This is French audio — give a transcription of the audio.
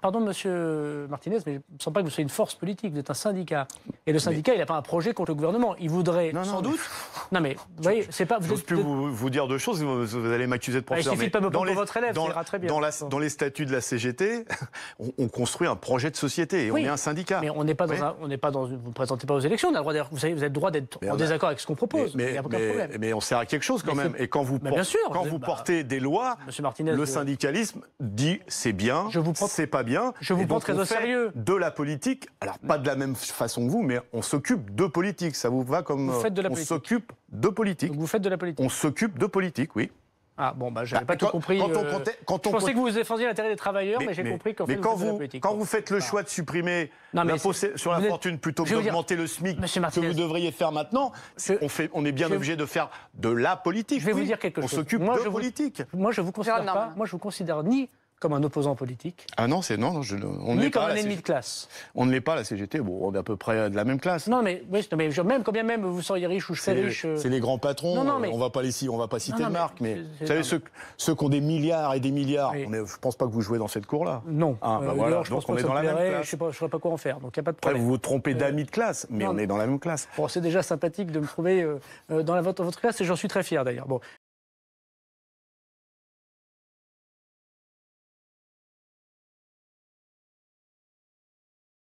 pardon, monsieur Martinez, mais je ne sens pas que vous soyez une force politique, vous êtes un syndicat. Et le syndicat, il n'a pas un projet contre le gouvernement. Il voudrait, sans doute... Non, mais, vous voyez, c'est pas... Je n'ose plus vous dire deux choses, vous allez m'accuser de professeur. Il suffit de pas me prendre pour votre élève, ça ira très bien. Dans les statuts de la CGT, on construit un projet de société et on est un syndicat. Mais on n'est pas dans vous ne présentez pas aux élections, on a le droit vous savez, vous avez le droit d'être en désaccord avec ce qu'on propose. Il n'y a aucun problème. Mais on sert à quelque chose quand même. Et quand vous portez des lois, le syndicalisme dit c'est bien, c'est pas bien. Je vous prends très au sérieux. De la politique, alors pas de la même façon que vous, mais on s'occupe de politique. Ça vous va comme vous faites de la politique. On s'occupe de politique. Donc vous faites de la politique. On s'occupe de politique, oui. Ah bon, j'avais pas tout compris. Je pensais que vous défendiez l'intérêt des travailleurs, mais j'ai compris qu'en fait vous faites de la politique. Quand vous faites le choix de supprimer l'impôt sur la fortune plutôt que d'augmenter le SMIC, que vous devriez faire maintenant, on est bien obligé de faire de la politique. Je vais vous dire quelque chose. On s'occupe de politique. Moi, je vous considère pas. Moi, je vous considère ni comme un opposant politique. Ah non, on ni comme un ennemi de classe. On ne l'est pas, la CGT. Bon, on est à peu près de la même classe. Non, mais même quand bien même vous seriez riche ou je serais riche. C'est les grands patrons. On va pas citer de marque, mais vous savez ceux qui ont des milliards et des milliards. Je pense pas que vous jouez dans cette cour-là. Non. Voilà. Je pense donc on est dans la même classe. Je ne saurais pas quoi en faire. Donc il y a pas de problème. Après, vous vous trompez d'amis de classe, mais on est dans la même classe. Bon, c'est déjà sympathique de me trouver dans votre classe et j'en suis très fier d'ailleurs. Bon,